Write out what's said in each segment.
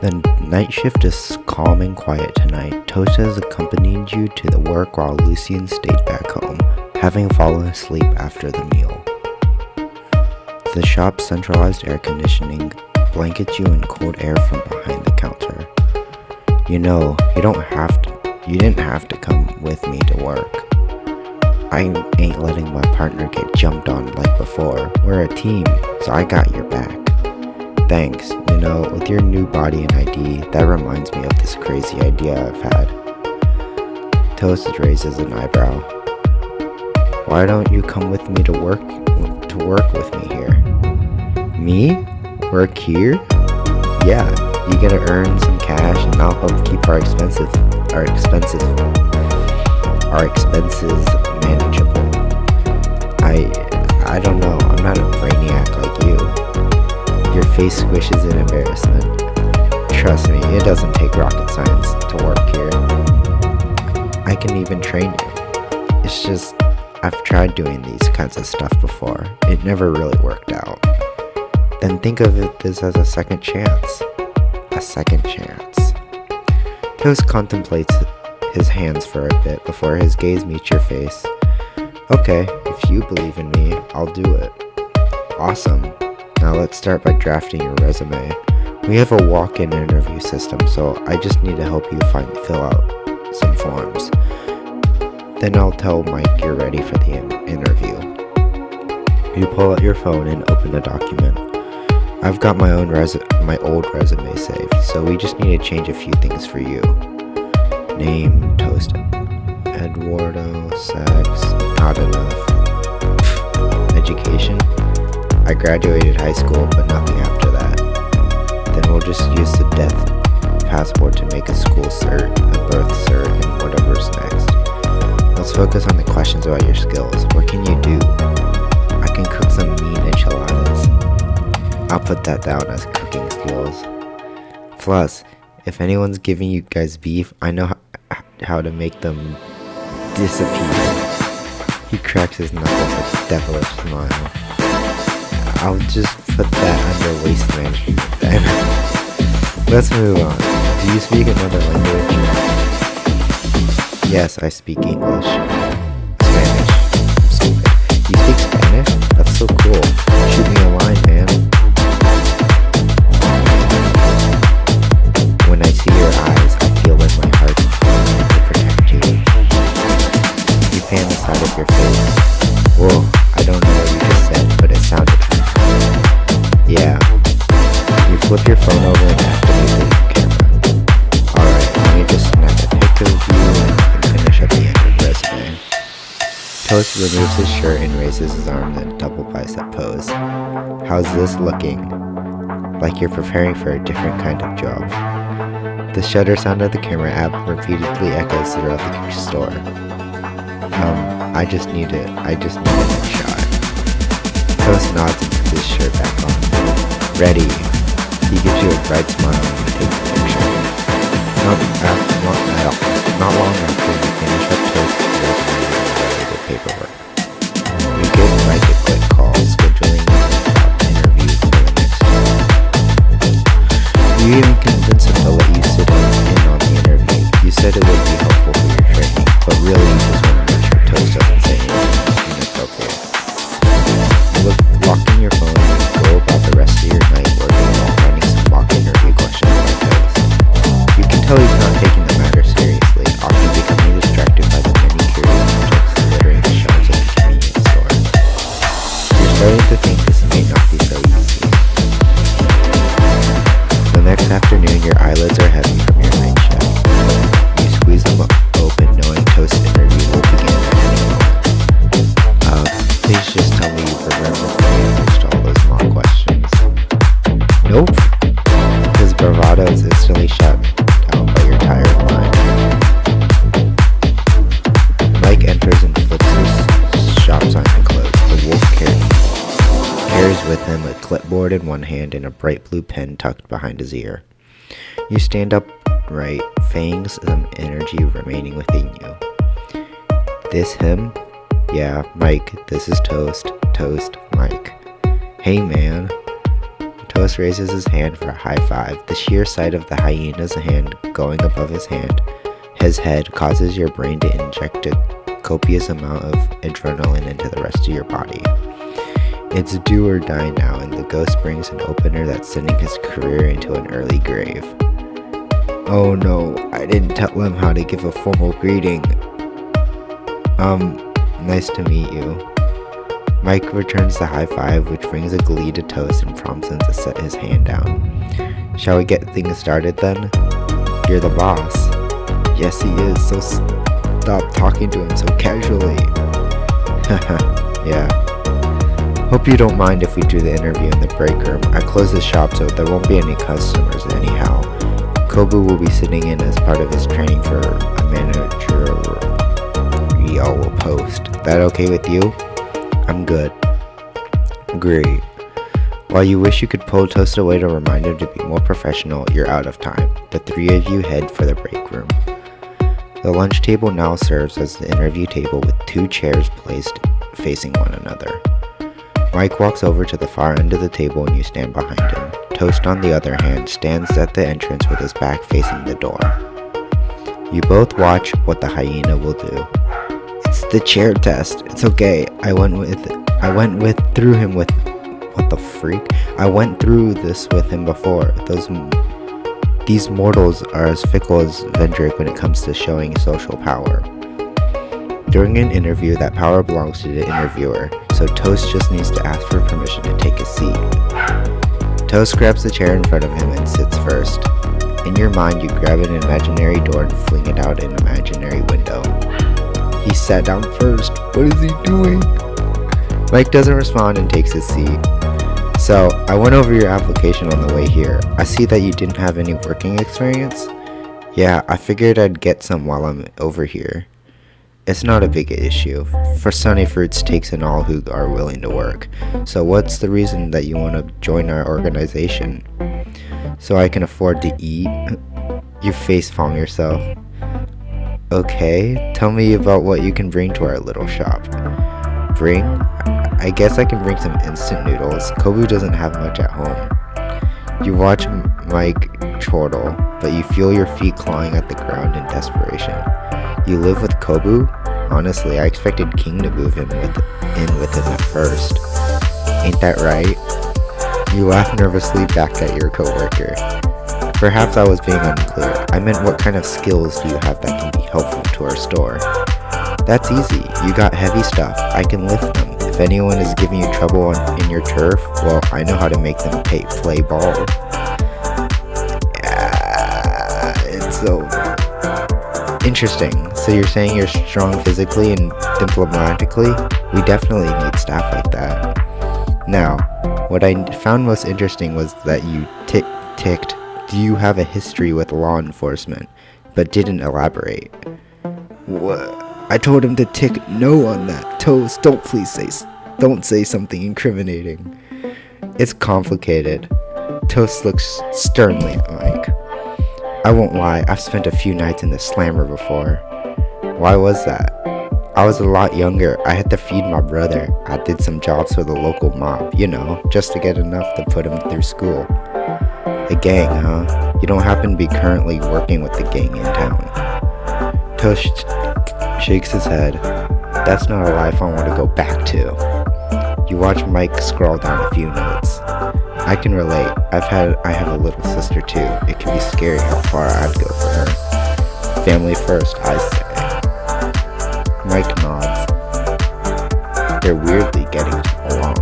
The night shift is calm and quiet tonight. Toast has accompanied you to the work while Lucian stayed back home, having fallen asleep after the meal. The shop's centralized air conditioning blankets you in cold air from behind the counter. You know, you didn't have to come with me to work. I ain't letting my partner get jumped on like before. We're a team, so I got your back. Thanks. You know, with your new body and ID, that reminds me of this crazy idea I've had. Toast raises an eyebrow. Why don't you come with me to work with me here? Me? Work here? Yeah, you gotta earn some cash and I'll help keep our expenses manageable. I don't know, I'm not a brainiac like you. Your face squishes in embarrassment. Trust me, it doesn't take rocket science to work here. I can even train you. It's just, I've tried doing these kinds of stuff before. It never really worked out. Then think of this as a second chance. A second chance. Toast contemplates his hands for a bit before his gaze meets your face. Okay, if you believe in me, I'll do it. Awesome. Now let's start by drafting your resume. We have a walk-in interview system, so I just need to help you fill out some forms. Then I'll tell Mike you're ready for the interview. You pull out your phone and open a document. I've got my old resume saved, so we just need to change a few things for you. Name, Toast, Eduardo, sex, not enough. Education, I graduated high school, but nothing after that. Then we'll just use the death passport to make a school cert, a birth cert, and whatever's next. Let's focus on the questions about your skills. What can you do? I can cook some mean enchiladas. I'll put that down as cooking skills. Plus, if anyone's giving you guys beef, I know how to make them disappear. He cracks his knuckles with a devilish smile. I'll just put that under waste management then. Let's move on. Do you speak another language? Yes, I speak English. Spanish. I'm stupid. You speak Spanish? That's so cool. Shoot me a line, man. When I see your eyes, I feel in my heart to protect you. You fan the side of your face. Whoa, I don't know what you just said, but it sounded good. Yeah. You flip your phone over and activate the camera. Alright, let me just snap a picture of you and finish up the resume. Toast removes his shirt and raises his arm in a double bicep pose. How's this looking? Like you're preparing for a different kind of job. The shutter sound of the camera app repeatedly echoes throughout the store. I just need a next shot. Toast nods and puts his shirt back on. Ready. He gives you a bright smile and you take the picture. Not long after you finish up Toast's resume and the paperwork. You give Mike a quick call scheduling a interview for the next time. You even convince him to let you sit in on the interview. You said it would be helpful for your training, but really you just want to make sure Toast doesn't say anything inappropriate. You lock in your phone and go about the rest of your night working while finding some mock interview questions like Toast. You can tell he's not taking the matter seriously, often becoming distracted by the many curious objects littering the shelves of the convenience store. You're starting to think this may not be so easy. The next afternoon, your eyelids are heavy from your night shift. You squeeze them open, knowing Toast's interview will begin at any moment. Please just tell me you remember the answers to all those mock questions. Nope. His bravado is instantly shut down by your tired mind. Mike enters and flips his shop sign to close. The wolf carries with him a clipboard in one hand and a bright blue pen tucked behind his ear. You stand upright, fangs some energy remaining within you. This him? Yeah, Mike, this is Toast. Toast, Mike. Hey, man. Toast raises his hand for a high five. The sheer sight of the hyena's hand going above his head causes your brain to inject a copious amount of adrenaline into the rest of your body. It's do or die now, and the ghost brings an opener that's sending his career into an early grave. Oh no, I didn't tell him how to give a formal greeting. Nice to meet you. Mike returns the high five, which brings a glee to Toast and prompts him to set his hand down. Shall we get things started then? You're the boss. Yes, he is, so stop talking to him so casually. Yeah. Hope you don't mind if we do the interview in the break room. I closed the shop so there won't be any customers anyhow. Kobu will be sitting in as part of his training for a managerial post. That okay with you? I'm good. Great. While you wish you could pull Toast away to remind him to be more professional, you're out of time. The three of you head for the break room. The lunch table now serves as the interview table with two chairs placed facing one another. Mike walks over to the far end of the table and you stand behind him. Toast, on the other hand, stands at the entrance with his back facing the door. You both watch what the hyena will do. It's the chair test. It's okay. I went through this with him before. These mortals are as fickle as Vendrick when it comes to showing social power. During an interview, that power belongs to the interviewer, so Toast just needs to ask for permission to take a seat. Toast grabs the chair in front of him and sits first. In your mind, you grab an imaginary door and fling it out an imaginary window. He sat down first. What is he doing? Mike doesn't respond and takes his seat. So, I went over your application on the way here. I see that you didn't have any working experience. Yeah, I figured I'd get some while I'm over here. It's not a big issue. For Sunny Fruits takes in all who are willing to work. So what's the reason that you want to join our organization? So I can afford to eat? You facepalm yourself. Okay, tell me about what you can bring to our little shop. Bring? I guess I can bring some instant noodles. Kobu doesn't have much at home. You watch Mike chortle, but you feel your feet clawing at the ground in desperation. You live with Kobu? Honestly, I expected King to move in with him at first. Ain't that right? You laugh nervously back at your coworker. Perhaps I was being unclear. I meant, what kind of skills do you have that can be helpful to our store? That's easy. You got heavy stuff. I can lift them. If anyone is giving you trouble in your turf, well, I know how to make them play ball. It's over. Interesting. So you're saying you're strong physically and diplomatically? We definitely need staff like that. Now, what I found most interesting was that you ticked, do you have a history with law enforcement, but didn't elaborate. What? I told him to tick no on that. Toast, don't say something incriminating. It's complicated. Toast looks sternly at Mike. I won't lie, I've spent a few nights in the slammer before. Why was that? I was a lot younger. I had to feed my brother. I did some jobs for the local mob, just to get enough to put him through school. A gang, huh? You don't happen to be currently working with the gang in town. Toast shakes his head. That's not a life I want to go back to. You watch Mike scroll down a few notes. I can relate. I have a little sister too. It can be scary how far I'd go for her. Family first, I say. Mike nods. They're weirdly getting along.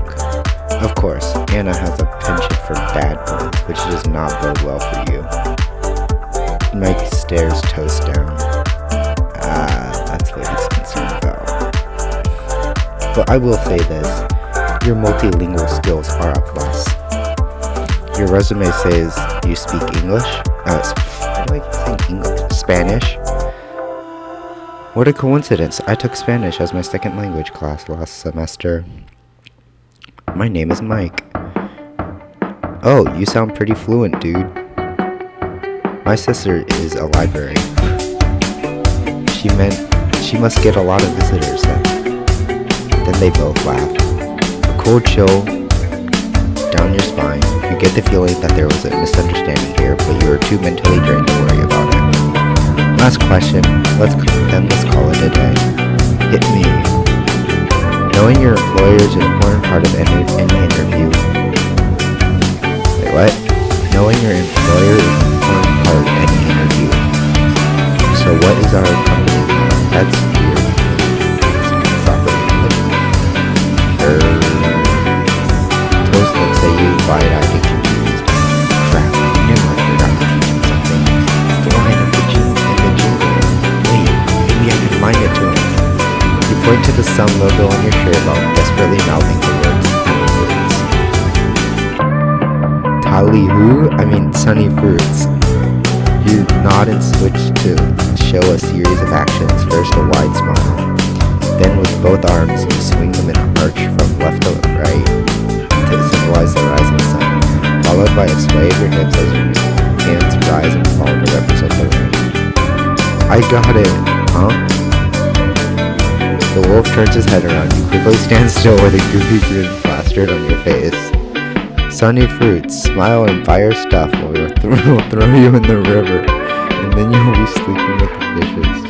Of course, Anna has a penchant for bad ones, which does not bode well for you. Mike stares Toast down. That's what he's concerned about. But I will say this, your multilingual skills are a plus. Your resume says you speak English. Why do I keep saying English? Spanish. What a coincidence. I took Spanish as my second language class last semester. My name is Mike. Oh, you sound pretty fluent, dude. My sister is a librarian. She must get a lot of visitors then. Then they both laugh. A cold chill down your spine. You get the feeling that there was a misunderstanding here, but you are too mentally drained to worry about it. Last question, let's call it a day. Hit me. Knowing your employer is an important part of any interview. Wait, what? Knowing your employer is an important part of any interview. So what is our company? That's weird. It's properly Toast looks at you, wide-eyed and confused. Crap, I knew I forgot to teach him something. The line of the jingle. Wait, maybe I can find it to him. You point to the sun logo on your shirt while desperately mouthing the words Tally who? I mean sunny fruits. You nod and switch to show a series of actions. First a wide smile. Then with both arms you swing them in an arch from left to right to symbolize the rising sun, followed by a sway of your hips as your hands rise and fall to represent the rain. I got it, huh? The wolf turns his head around. You quickly stand still with a goofy grin plastered on your face. Sunny fruits, smile and buy your stuff or we'll throw you in the river, and then you'll be sleeping with the fishes.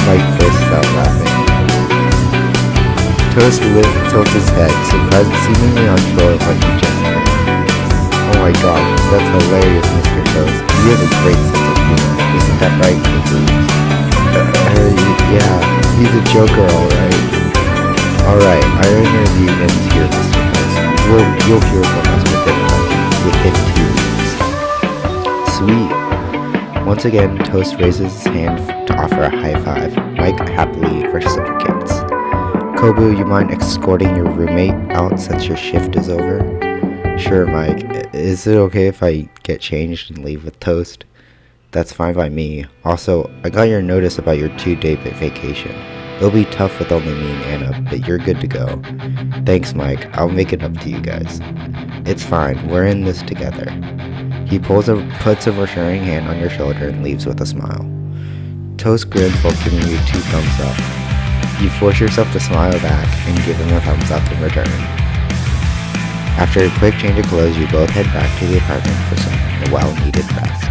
Mike bursts out laughing. Toast tilts his head, surprised seemingly unsure of what he just heard. Oh my god, that's hilarious, Mr. Toast. You have a great sense of humor, isn't that right, Kibbleton? Yeah, he's a joker, alright. Alright, our interview ends here, Mr. Toast. You'll hear from us within 2 weeks. Sweet. Once again, Toast raises his hand to offer a high five. Mike happily reciprocates. Kobu, you mind escorting your roommate out since your shift is over? Sure, Mike. Is it okay if I get changed and leave with Toast? That's fine by me. Also, I got your notice about your 2-day vacation. It'll be tough with only me and Anna, but you're good to go. Thanks, Mike. I'll make it up to you guys. It's fine. We're in this together. He puts a reassuring hand on your shoulder and leaves with a smile. Toast grins while giving you 2 thumbs up. You force yourself to smile back and give him a thumbs up in return. After a quick change of clothes, you both head back to the apartment for some well-needed rest.